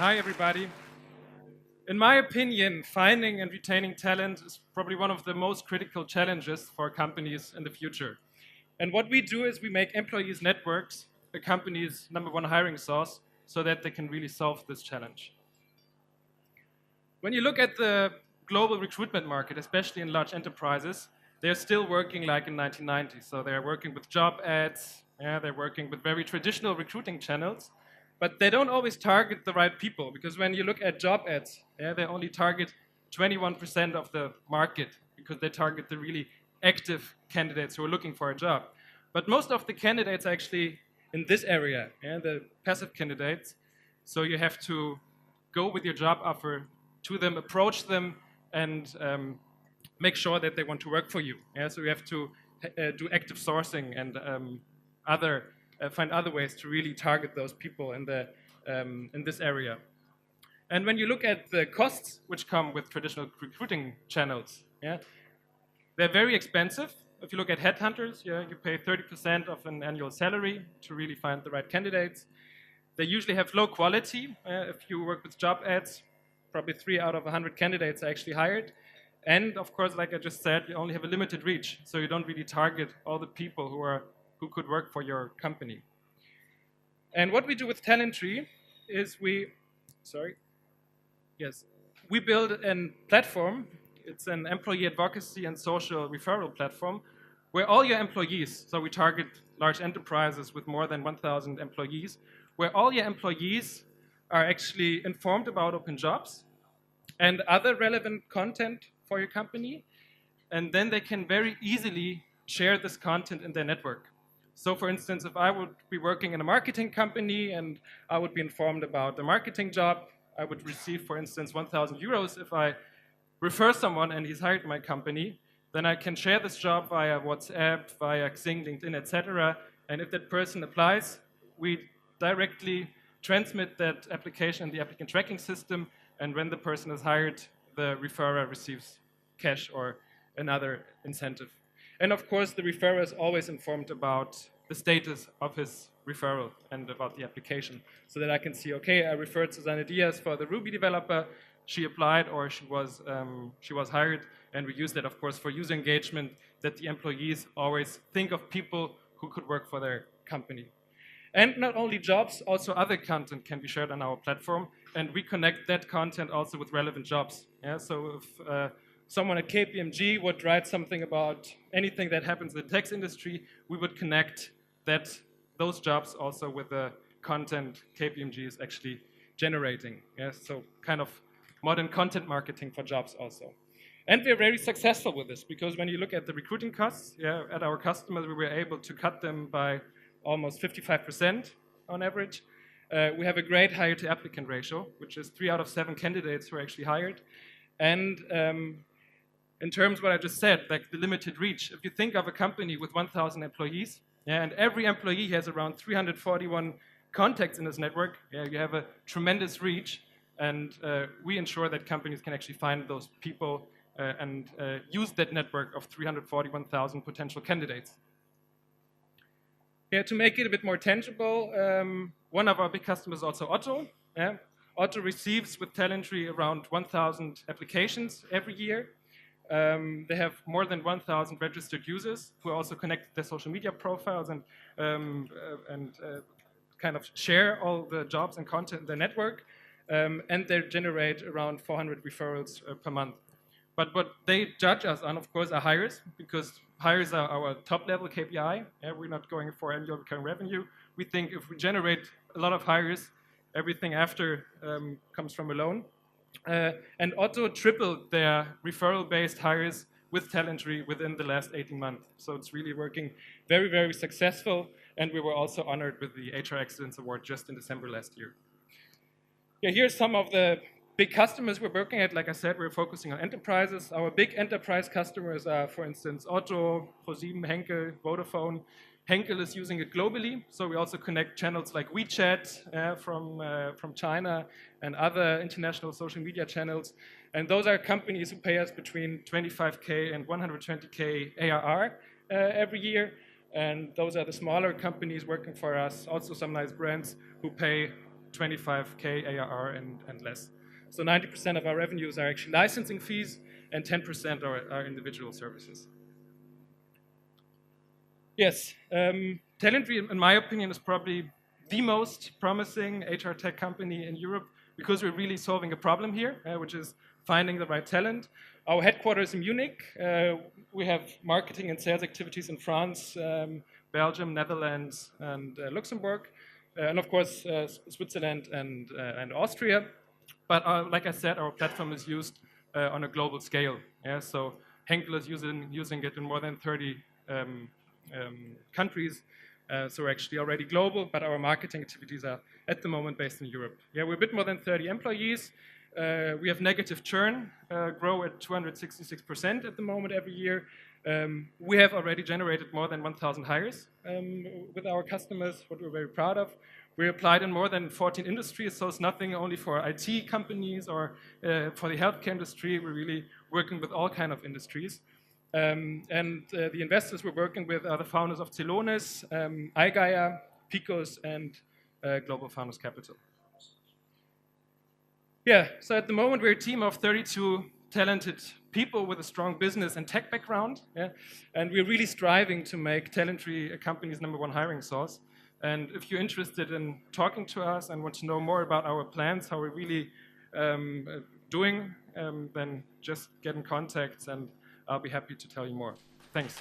Hi, everybody. In my opinion, finding and retaining talent is probably one of the most critical challenges for companies in the future. And what we do is we make employees networks a company's number one hiring source so that they can really solve this challenge. When you look at the global recruitment market, especially in large enterprises, they're still working like in 1990s. So they're working with job ads, they're working with very traditional recruiting channels, but they don't always target the right people because when you look at job ads, they only target 21% of the market because they target the really active candidates who are looking for a job. But most of the candidates are actually in this area, the passive candidates. So you have to go with your job offer to them, approach them, and make sure that they want to work for you. So you have to do active sourcing and find other ways to really target those people in this area. And when you look at the costs which come with traditional recruiting channels, they're very expensive. If you look at headhunters, you pay 30% of an annual salary to really find the right candidates. They usually have low quality. If you work with job ads, probably 3 out of 100 candidates are actually hired. And of course, like I just said, you only have a limited reach, so you don't really target all the people who could work for your company. And what we do with Talentry is we build a platform. It's an employee advocacy and social referral platform where all your employees, so we target large enterprises with more than 1,000 employees, where all your employees are actually informed about open jobs and other relevant content for your company, and then they can very easily share this content in their network. So for instance, if I would be working in a marketing company and I would be informed about the marketing job, I would receive, for instance, 1,000 euros if I refer someone and he's hired my company. Then I can share this job via WhatsApp, via Xing, LinkedIn, etc. And if that person applies, we directly transmit that application in the applicant tracking system, and when the person is hired, the referrer receives cash or another incentive. And of course, the referrer is always informed about the status of his referral and about the application, so that I can see, okay, I referred Susanne Diaz for the Ruby developer, she applied or she was hired, and we use that, of course, for user engagement, that the employees always think of people who could work for their company. And not only jobs, also other content can be shared on our platform, and we connect that content also with relevant jobs. So if someone at KPMG would write something about anything that happens in the tech industry, we would connect those jobs also with the content KPMG is actually generating. So kind of modern content marketing for jobs also. And we're very successful with this because when you look at the recruiting costs, at our customers, we were able to cut them by almost 55% on average. We have a great hire to applicant ratio, which is 3 out of 7 candidates who are actually hired. And in terms of what I just said, like the limited reach, if you think of a company with 1,000 employees, and every employee has around 341 contacts in this network, you have a tremendous reach, and we ensure that companies can actually find those people and use that network of 341,000 potential candidates. To make it a bit more tangible, one of our big customers is also Otto. Otto receives with Talentry around 1,000 applications every year. They have more than 1,000 registered users who also connect their social media profiles and kind of share all the jobs and content in their network. And they generate around 400 referrals per month. But what they judge us on, of course, are hires, because hires are our top-level KPI. We're not going for annual recurring revenue. We think if we generate a lot of hires, everything after comes from a loan. And Otto tripled their referral-based hires with Talentry within the last 18 months. So it's really working very, very successful. And we were also honored with the HR Excellence Award just in December last year. Here's some of the big customers we're working at. Like I said, we're focusing on enterprises. Our big enterprise customers are, for instance, Otto, ProSieben, Henkel, Vodafone. Henkel is using it globally, so we also connect channels like WeChat from China and other international social media channels. And those are companies who pay us between 25K and 120K ARR every year. And those are the smaller companies working for us, also some nice brands who pay 25K ARR and less. So 90% of our revenues are actually licensing fees, and 10% are individual services. Yes, Talentry, in my opinion, is probably the most promising HR tech company in Europe because we're really solving a problem here, which is finding the right talent. Our headquarters in Munich. We have marketing and sales activities in France, Belgium, Netherlands, and Luxembourg, and of course Switzerland and Austria. But like I said, our platform is used on a global scale. Yeah? So Henkel is using it in more than 30 countries. So we're actually already global, but our marketing activities are at the moment based in Europe. Yeah, we're a bit more than 30 employees. We have negative churn, grow at 266% at the moment every year. We have already generated more than 1,000 hires with our customers, what we're very proud of. We're applied in more than 14 industries, so it's nothing only for IT companies or for the healthcare industry. We're really working with all kinds of industries. The investors we're working with are the founders of Celonis, iGaia, Picos, and Global Founders Capital. Yeah, so at the moment we're a team of 32 talented people with a strong business and tech background, yeah? And we're really striving to make Talentry a company's #1 hiring source. And if you're interested in talking to us and want to know more about our plans, how we're really doing, then just get in contact and I'll be happy to tell you more. Thanks.